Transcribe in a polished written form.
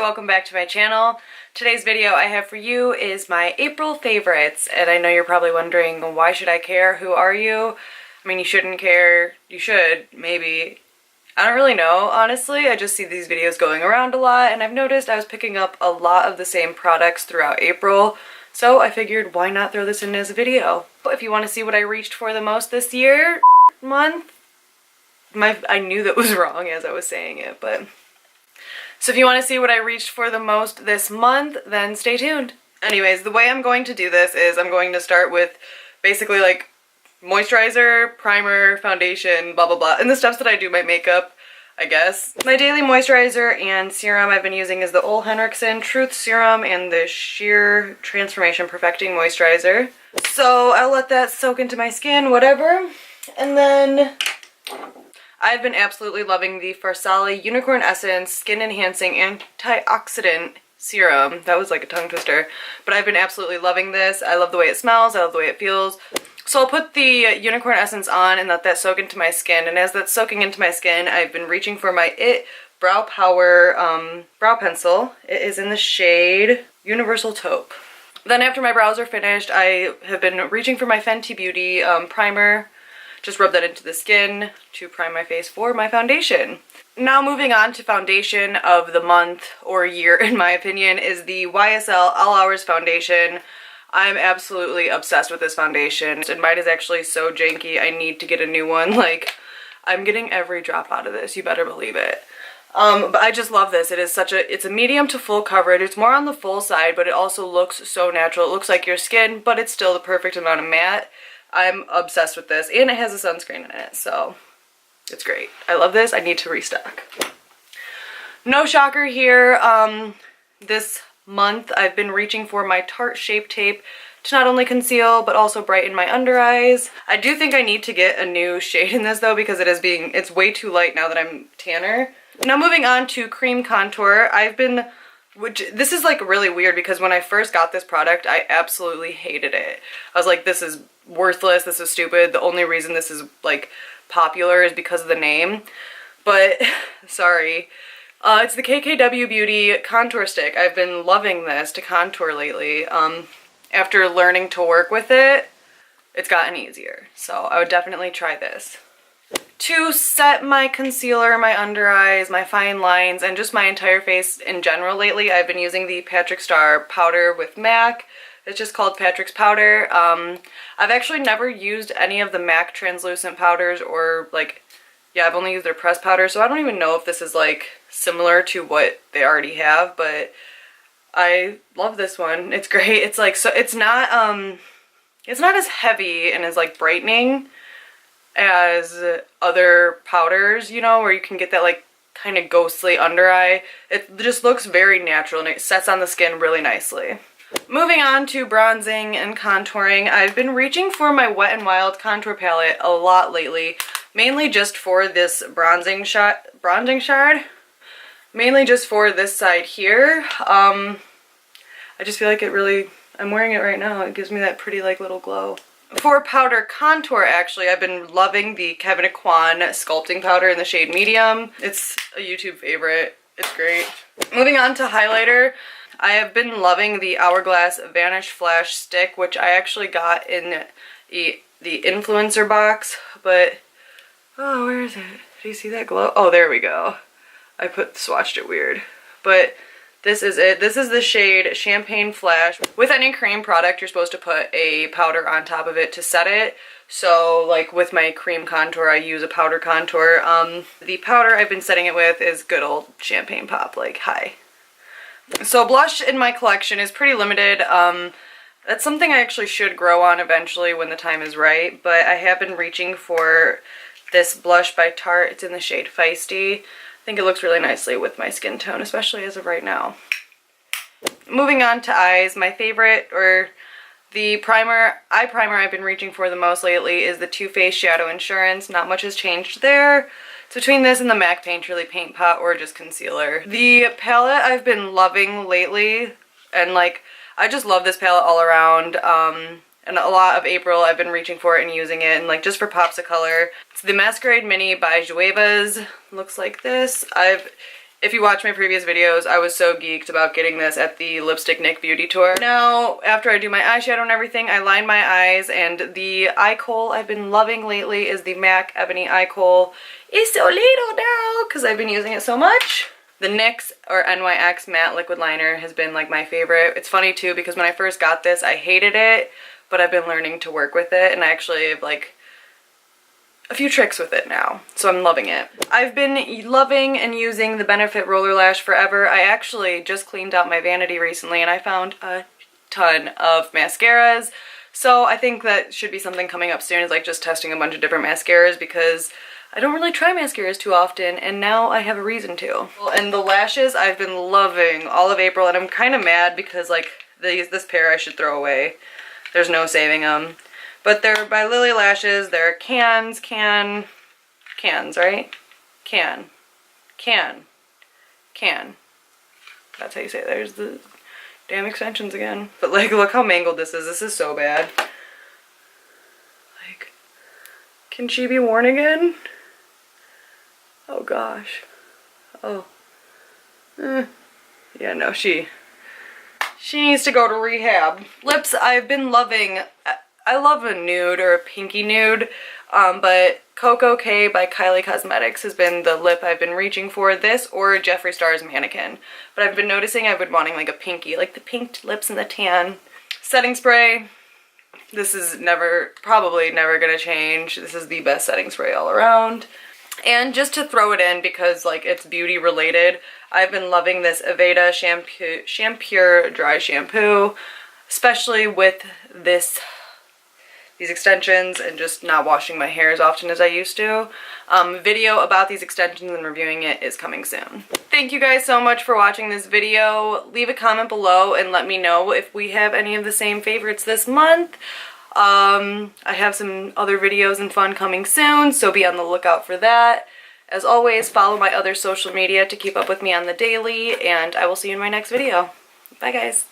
welcome back to my channel. Today's video I have for you is my April favorites, and I know you're probably wondering, why should I care? Who are you? I mean, you shouldn't care. You should, maybe. I don't really know, honestly. I just see these videos going around a lot, and I've noticed I was picking up a lot of the same products throughout April, so I figured why not throw this in as a video. But if you want to see what I reached for the most this year, I knew that was wrong as I was saying it, but... So if you want to see what I reached for the most this month, then stay tuned. Anyways, the way I'm going to do this is I'm going to start with basically like moisturizer, primer, foundation, blah blah blah, and the steps that I do my makeup, I guess. My daily moisturizer and serum I've been using is the Ole Henriksen Truth Serum and the Sheer Transformation Perfecting Moisturizer. So I'll let that soak into my skin, whatever, and then I've been absolutely loving the Farsali Unicorn Essence Skin Enhancing Antioxidant Serum. That was like a tongue twister, but I've been absolutely loving this. I love the way it smells, I love the way it feels. So I'll put the Unicorn Essence on and let that soak into my skin, and as that's soaking into my skin, I've been reaching for my IT Brow Power brow pencil. It is in the shade Universal Taupe. Then after my brows are finished, I have been reaching for my Fenty Beauty primer. Just rub that into the skin to prime my face for my foundation. Now moving on to foundation of the month or year, in my opinion, is the YSL All Hours Foundation. I'm absolutely obsessed with this foundation, and mine is actually so janky I need to get a new one. Like, I'm getting every drop out of this, you better believe it. But I just love this. It is it's a medium to full coverage. It's more on the full side, but it also looks so natural. It looks like your skin, but it's still the perfect amount of matte. I'm obsessed with this, and it has a sunscreen in it, so it's great. I love this. I need to restock. No shocker here. This month I've been reaching for my Tarte Shape Tape to not only conceal but also brighten my under eyes. I do think I need to get a new shade in this though, because it's way too light now that I'm tanner. Now moving on to cream contour. This is like really weird because when I first got this product, I absolutely hated it. I was like, this is worthless, this is stupid. The only reason this is like popular is because of the name. But sorry. It's the KKW Beauty Contour Stick. I've been loving this to contour lately. After learning to work with it, it's gotten easier. So I would definitely try this. To set my concealer, my under eyes, my fine lines, and just my entire face in general lately, I've been using the Patrick Star powder with MAC. It's just called Patrick's Powder. I've actually never used any of the MAC translucent powders, or like, yeah, I've only used their pressed powder, so I don't even know if this is like similar to what they already have, but I love this one. It's great. It's like, so it's not as heavy and as like brightening as other powders, you know, where you can get that like kind of ghostly under eye. It just looks very natural and it sets on the skin really nicely. Moving on to bronzing and contouring, I've been reaching for my Wet n Wild contour palette a lot lately, mainly just for this bronzing shard, mainly just for this side here. I just feel like I'm wearing it right now, it gives me that pretty like little glow. For powder contour, actually, I've been loving the Kevyn Aucoin sculpting powder in the shade medium. It's a YouTube favorite. It's great. Moving on to highlighter, I have been loving the Hourglass Vanish Flash Stick, which I actually got in the influencer box, but oh, where is it? Do you see that glow? Oh, there we go. I swatched it weird, but this is it. This is the shade Champagne Flash. With any cream product, you're supposed to put a powder on top of it to set it. So like with my cream contour, I use a powder contour. The powder I've been setting it with is good old Champagne Pop, like hi. So blush in my collection is pretty limited. That's something I actually should grow on eventually when the time is right, but I have been reaching for this blush by Tarte. It's in the shade Feisty. I think it looks really nicely with my skin tone, especially as of right now. Moving on to eyes, my favorite, or the eye primer I've been reaching for the most lately is the Too Faced Shadow Insurance. Not much has changed there. It's between this and the MAC Painterly Paint Pot or just concealer. The palette I've been loving lately, and like, I just love this palette all around. And a lot of April I've been reaching for it and using it, and like just for pops of color. It's the Masquerade Mini by Juevas. Looks like this. If you watch my previous videos, I was so geeked about getting this at the Lipstick Nick Beauty Tour. Now, after I do my eyeshadow and everything, I line my eyes, and the eye kohl I've been loving lately is the MAC Ebony Eye Kohl. It's so little now, because I've been using it so much. The NYX or NYX Matte Liquid Liner has been like my favorite. It's funny too, because when I first got this, I hated it, but I've been learning to work with it, and I actually have like a few tricks with it now, so I'm loving it. I've been loving and using the Benefit Roller Lash Forever. I actually just cleaned out my vanity recently and I found a ton of mascaras, so I think that should be something coming up soon, is like just testing a bunch of different mascaras, because I don't really try mascaras too often, and now I have a reason to. And the lashes, I've been loving all of April, and I'm kind of mad because like this pair I should throw away. There's no saving them. But they're by Lily Lashes. They're cans, right? Can. That's how you say it. There's the damn extensions again. But like, look how mangled this is. This is so bad. Like, can she be worn again? Oh gosh. Oh. Yeah, no, she needs to go to rehab. Lips, I've been loving. I love a nude or a pinky nude, but Coco K by Kylie Cosmetics has been the lip I've been reaching for. This or Jeffree Star's Mannequin. But I've been noticing I've been wanting like a pinky, like the pink lips and the tan. Setting spray. This is probably never gonna change. This is the best setting spray all around. And just to throw it in, because like it's beauty related, I've been loving this Aveda Shampure Dry Shampoo, especially with these extensions and just not washing my hair as often as I used to. Video about these extensions and reviewing it is coming soon. Thank you guys so much for watching this video. Leave a comment below and let me know if we have any of the same favorites this month. I have some other videos and fun coming soon, so be on the lookout for that. As always, follow my other social media to keep up with me on the daily, and I will see you in my next video. Bye guys.